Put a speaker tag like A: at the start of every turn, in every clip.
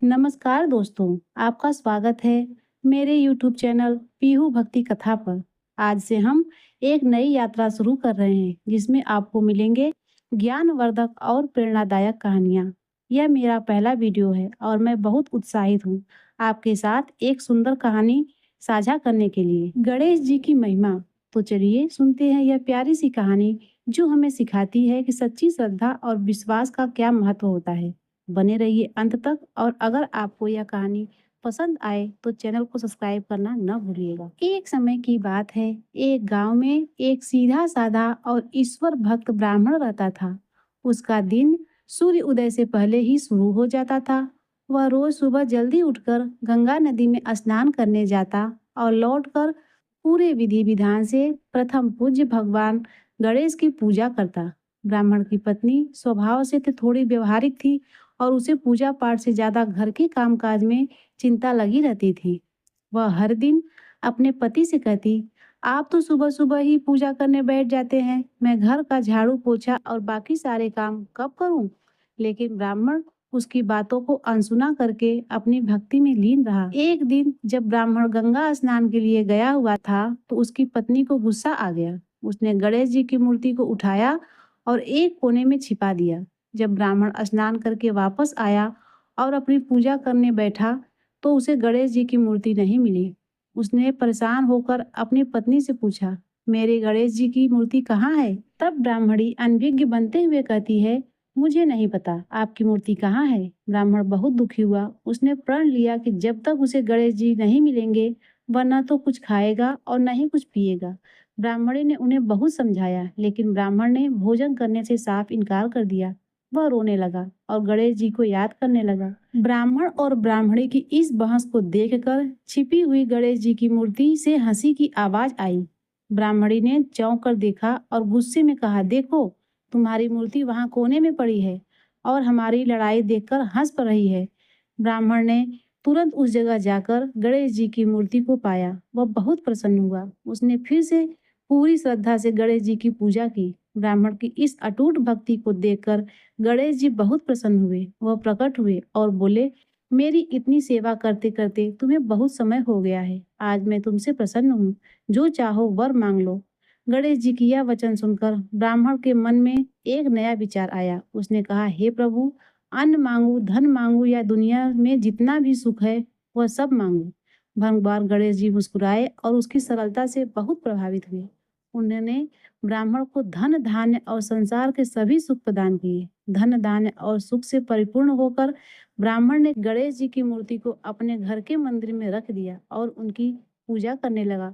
A: नमस्कार दोस्तों, आपका स्वागत है मेरे YouTube चैनल पीहू भक्ति कथा पर। आज से हम एक नई यात्रा शुरू कर रहे हैं जिसमें आपको मिलेंगे ज्ञानवर्धक और प्रेरणादायक कहानियाँ। यह मेरा पहला वीडियो है और मैं बहुत उत्साहित हूँ आपके साथ एक सुंदर कहानी साझा करने के लिए। गणेश जी की महिमा। तो चलिए सुनते हैं यह प्यारी सी कहानी जो हमें सिखाती है कि सच्ची श्रद्धा और विश्वास का क्या महत्व होता है। बने रहिए अंत तक और अगर आपको यह कहानी पसंद आए तो चैनल को सब्सक्राइब करना न भूलिएगा। एक समय की बात है, एक गांव में एक सीधा साधा और ईश्वर भक्त ब्राह्मण रहता था। उसका दिन सूर्य उदय से पहले ही शुरू हो जाता था। वह रोज सुबह जल्दी उठकर गंगा नदी में स्नान करने जाता और लौटकर पूरे विधि विधान से प्रथम पूज्य भगवान गणेश की पूजा करता। ब्राह्मण की पत्नी स्वभाव से तो थोड़ी व्यवहारिक थी और उसे पूजा पाठ से ज्यादा घर के कामकाज में चिंता लगी रहती थी। वह हर दिन अपने पति से कहती, आप तो सुबह सुबह ही पूजा करने बैठ जाते हैं, मैं घर का झाड़ू पोछा और बाकी सारे काम कब करूं? लेकिन ब्राह्मण उसकी बातों को अनसुना करके अपनी भक्ति में लीन रहा। एक दिन जब ब्राह्मण गंगा स्नान के लिए गया हुआ था तो उसकी पत्नी को गुस्सा आ गया। उसने गणेश जी की मूर्ति को उठाया और एक कोने में छिपा दिया। जब ब्राह्मण स्नान करके वापस आया और अपनी पूजा करने बैठा तो उसे गणेश जी की मूर्ति नहीं मिली। उसने परेशान होकर अपनी पत्नी से पूछा, मेरे गणेश जी की मूर्ति कहाँ है? तब ब्राह्मणी अनभिज्ञ बनते हुए कहती है, मुझे नहीं पता आपकी मूर्ति कहाँ है। ब्राह्मण बहुत दुखी हुआ। उसने प्रण लिया कि जब तक उसे गणेश जी नहीं मिलेंगे वह न तो कुछ खाएगा और न ही कुछ पिएगा। ब्राह्मणी ने उन्हें बहुत समझाया लेकिन ब्राह्मण ने भोजन करने से साफ इनकार कर दिया। वह रोने लगा और गणेश जी को याद करने लगा। ब्राह्मण और ब्राह्मणी की इस बहस को देखकर छिपी हुई गणेश जी की मूर्ति से हंसी की आवाज आई। ब्राह्मणी ने चौंक कर देखा और गुस्से में कहा, देखो तुम्हारी मूर्ति वहां कोने में पड़ी है और हमारी लड़ाई देखकर हंस पड़ रही है। ब्राह्मण ने तुरंत उस जगह जाकर गणेश जी की मूर्ति को पाया। वह बहुत प्रसन्न हुआ। उसने फिर से पूरी श्रद्धा से गणेश जी की पूजा की। ब्राह्मण की इस अटूट भक्ति को देखकर गणेश जी बहुत प्रसन्न हुए। वह प्रकट हुए और बोले, मेरी इतनी सेवा करते करते तुम्हें बहुत समय हो गया है। आज मैं तुमसे प्रसन्न हूँ। जो चाहो वर मांग लो। गणेश जी की यह वचन सुनकर ब्राह्मण के मन में एक नया विचार आया। उसने कहा, हे प्रभु, अन्न मांगू, धन मांगू या दुनिया में जितना भी सुख है वह सब मांगू। भगवान गणेश जी मुस्कुराए और उसकी सरलता से बहुत प्रभावित हुए। उन्होंने ब्राह्मण को धन धान्य और संसार के सभी सुख प्रदान किए। धन धान्य और सुख से परिपूर्ण होकर ब्राह्मण ने गणेश जी की मूर्ति को अपने घर के मंदिर में रख दिया और उनकी पूजा करने लगा।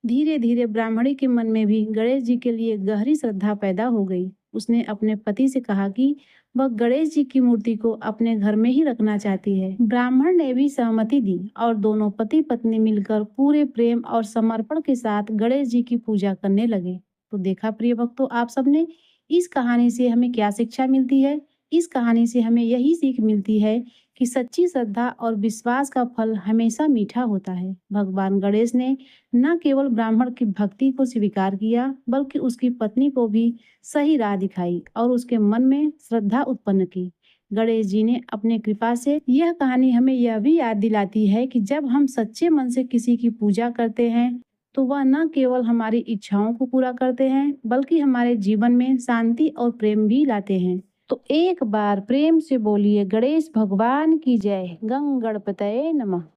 A: धीरे धीरे ब्राह्मणी के मन में भी गणेश जी के लिए गहरी श्रद्धा पैदा हो गई। उसने अपने पति से कहा कि वह गणेश जी की मूर्ति को अपने घर में ही रखना चाहती है। ब्राह्मण ने भी सहमति दी और दोनों पति पत्नी मिलकर पूरे प्रेम और समर्पण के साथ गणेश जी की पूजा करने लगे। तो देखा प्रिय भक्तों, आप सबने इस कहानी से हमें क्या शिक्षा मिलती है? इस कहानी से हमें यही सीख मिलती है कि सच्ची श्रद्धा और विश्वास का फल हमेशा मीठा होता है। भगवान गणेश ने न केवल ब्राह्मण की भक्ति को स्वीकार किया बल्कि उसकी पत्नी को भी सही राह दिखाई और उसके मन में श्रद्धा उत्पन्न की। गणेश जी ने अपने कृपा से यह कहानी हमें यह भी याद दिलाती है कि जब हम सच्चे मन से किसी की पूजा करते हैं तो वह न केवल हमारी इच्छाओं को पूरा करते हैं बल्कि हमारे जीवन में शांति और प्रेम भी लाते हैं। तो एक बार प्रेम से बोलिए, गणेश भगवान की जय। गंग गणपतये नमः।